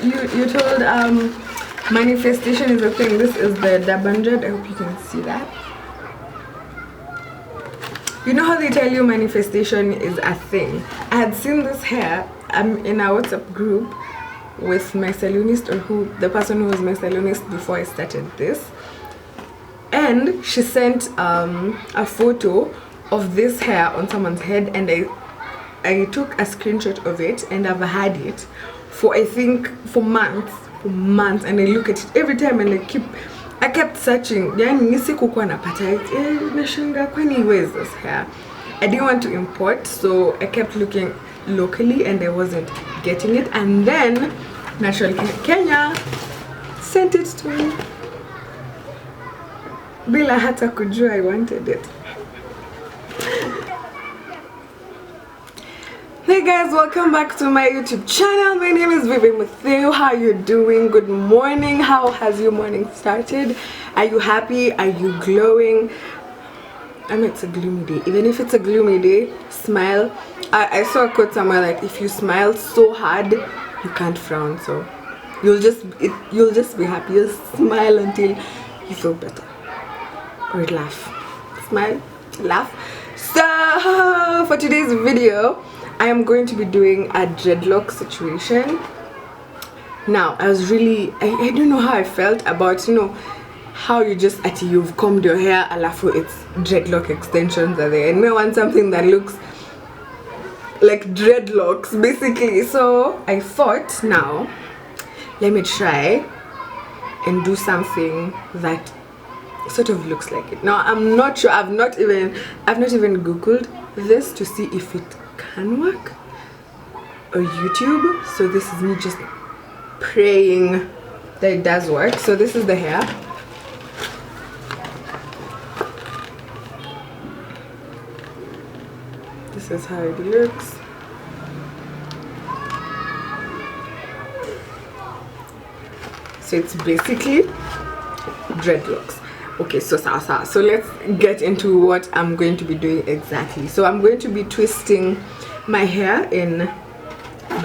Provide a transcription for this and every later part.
you told manifestation is a thing. This is the Durban dread. I hope you can see that. You know how they tell you manifestation is a thing? I had seen this hair in a WhatsApp group with my salonist, or the person who was my salonist before I started this, and she sent a photo of this hair on someone's head, and I took a screenshot of it, and I've had it for I think for months, and I look at it every time, and I kept searching. Yani sikukuwa napata it. Nashangaa kwani where is this hair? I didn't want to import, so I kept looking locally and I wasn't getting it, and then Natural Kenya sent it to me bila hata kujua I wanted it. Hey guys, welcome back to my YouTube channel. My name is Vivy Mutheu. How are you doing? Good morning. How has your morning started? Are you happy? Are you glowing? I know it's a gloomy day. Even if it's a gloomy day, smile. I saw a quote somewhere like, if you smile so hard, you can't frown. So you'll just be happy. You'll smile until you feel better, or laugh. Smile, laugh. So for today's video, I am going to be doing a dreadlock situation. Now, I was really, I don't know how I felt about, you know, how you've combed your hair, alafu it's dreadlock extensions are there, and I want something that looks like dreadlocks basically. So I thought, now let me try and do something that sort of looks like it. Now I'm not sure, I've not even googled this to see if it can work, or YouTube. So this is me just praying that it does work. So this is the hair. This is how it looks. So it's basically dreadlocks. Okay, so let's get into what I'm going to be doing exactly. So I'm going to be twisting my hair in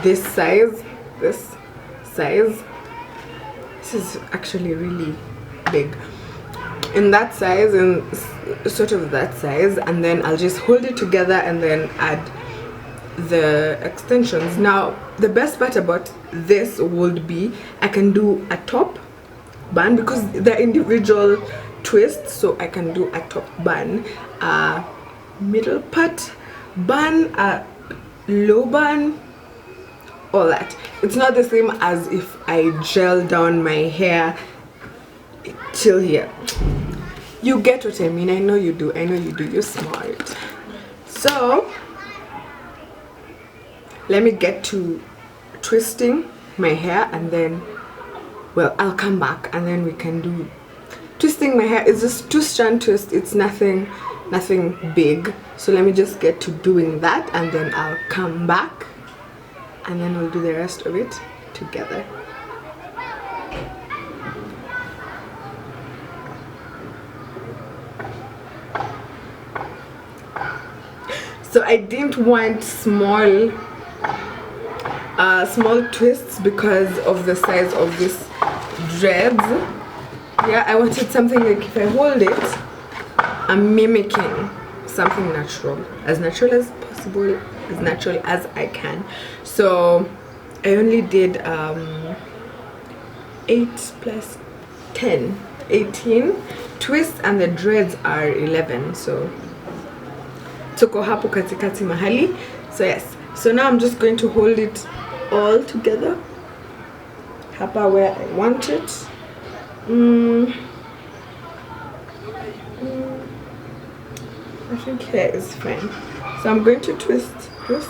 this size. This is actually really big. In that size, and sort of that size, and then I'll just hold it together and then add the extensions. Now the best part about this would be I can do a top bun because they're individual twists, so I can do a top bun, a middle part bun, a low bun, all that. It's not the same as if I gel down my hair till here. You get what I mean. I know you do. You're smart. So let me get to twisting my hair, and then, well, I'll come back and then we can do twisting my hair. It's just 2-strand twist. It's nothing big. So let me just get to doing that, and then I'll come back and then we'll do the rest of it together. So I didn't want small twists because of the size of this dreads. Yeah, I wanted something like, if I hold it, I'm mimicking something natural as possible, as natural as I can. So I only did 8 plus 10, 18 twists, and the dreads are 11. So tuko hapo katikati mahali. So yes, so now I'm just going to hold it all together hapa where I want it. I think here is fine. So I'm going to twist this.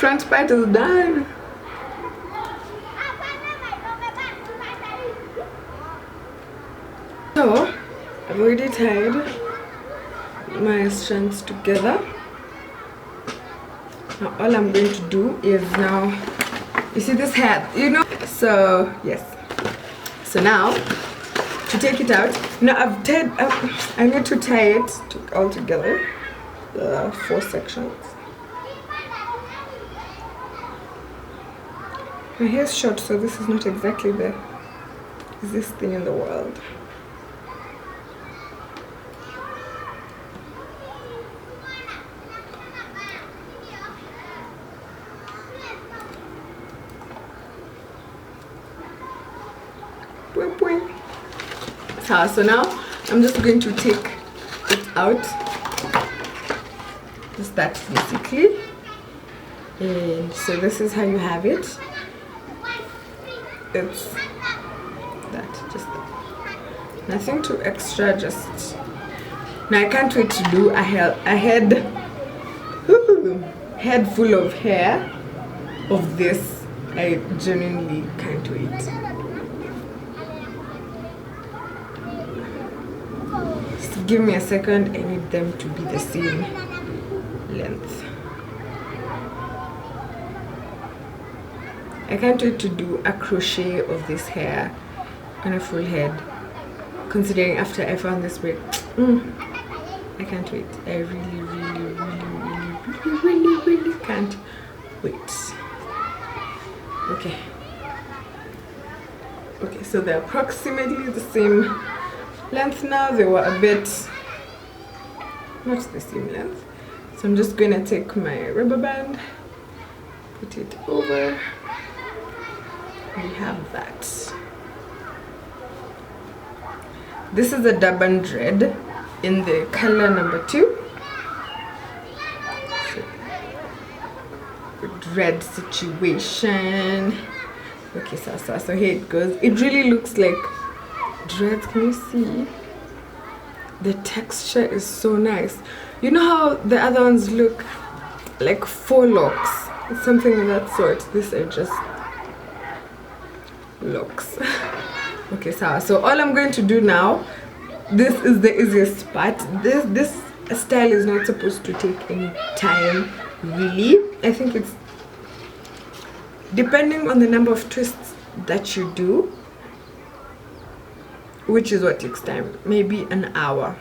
front part is done. So I've already tied my strands together. Now all I'm going to do is now, you see this hair, you know, so yes. So now to take it out, now I've tied, I need to tie it all together, the 4 sections. My hair is short, so this is not exactly the easiest thing in the world. So now I'm just going to take it out, just that basically, and so this is how you have it. It's that, just that. Nothing too extra, just now I can't wait to do a head full of hair of this. I genuinely can't wait. Give me a second, I need them to be the same length. I can't wait to do a crochet of this hair on a full head, considering after I found this wig. I can't wait. I really can't wait. Okay, so they're approximately the same length now. They were a bit not the same length, so I'm just gonna take my rubber band, put it over. We have that. This is a Durban dread in the color number 2. So, dread situation. Okay, so here it goes. It really looks like dreads. Can you see? The texture is so nice. You know how the other ones look like 4 locks? It's something of that sort. These are just locks. Okay, so all I'm going to do now, this is the easiest part. This style is not supposed to take any time, really. I think it's depending on the number of twists that you do, which is what takes time. Maybe an hour.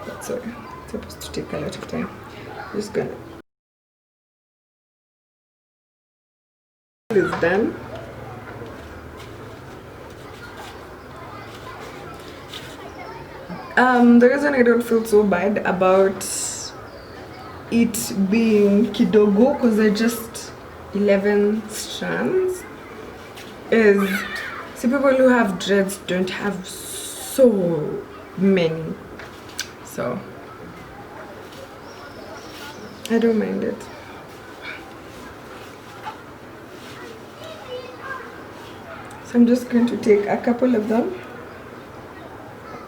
That's all. It's supposed to take a lot of time. Just gonna. It is done. The reason I don't feel so bad about it being kidogo, because they're just 11 strands, is see, people who have dreads don't have so many, so I don't mind it. So I'm just going to take a couple of them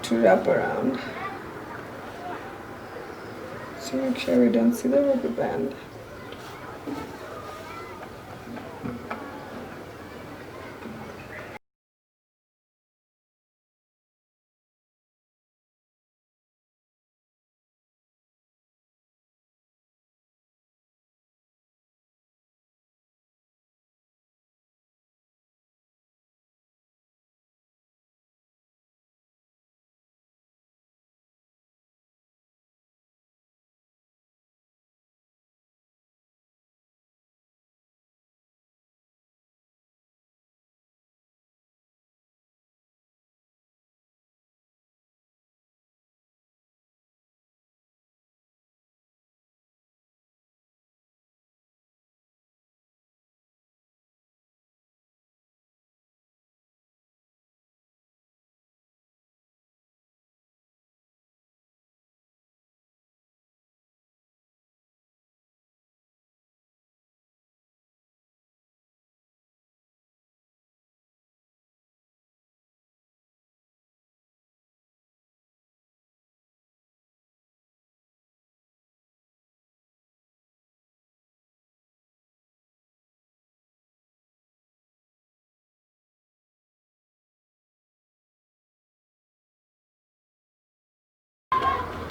to wrap around, so make sure we don't see the rubber band.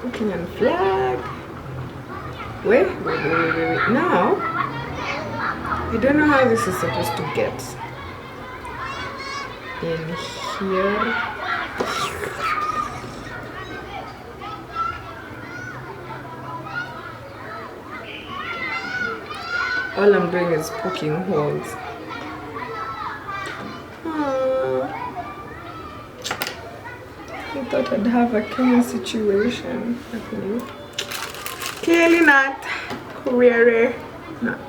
Kenyan flag. Wait. Now, I don't know how this is supposed to get in here. All I'm doing is poking holes. I thought I'd have a Kenyan situation happening. Clearly not. Clearly not.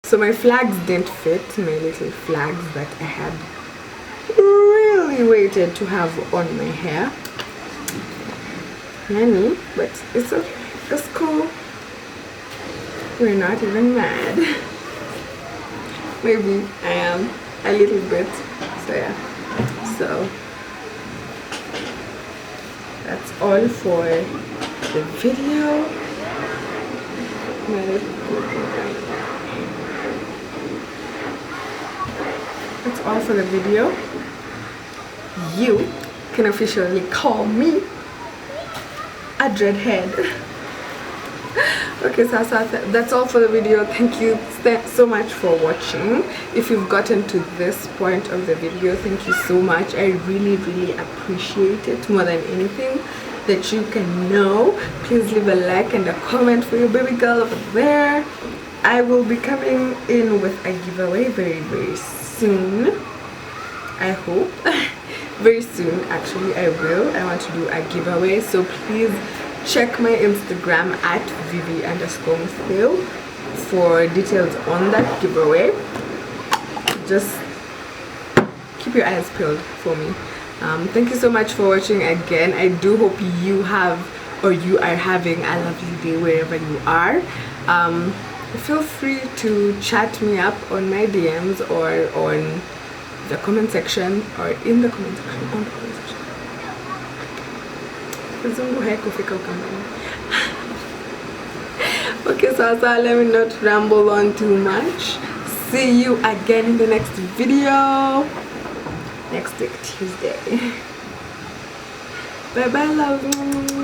So my flags didn't fit, my little flags that I had really waited to have on my hair. Nanny, but it's okay, it's cool. We're not even mad. Maybe I am a little bit, so yeah. So that's all for the video. That's all for the video. You can officially call me a dreadhead. Okay, so that's all for the video. Thank you so much for watching. If you've gotten to this point of the video, thank you so much. I really appreciate it more than anything that you can know. Please leave a like and a comment for your baby girl over there. I will be coming in with a giveaway very soon. I hope. Very soon, actually. I want to do a giveaway, so please check my Instagram at Vivy_Mutheu for details on that giveaway. Just keep your eyes peeled for me. Thank you so much for watching again. I do hope you are having a lovely day wherever you are. Feel free to chat me up on my DMs or on the comment section, or in the comment section, on the comment section. Okay, so let me not ramble on too much. See you again in the next video next week, Tuesday. Bye bye, love.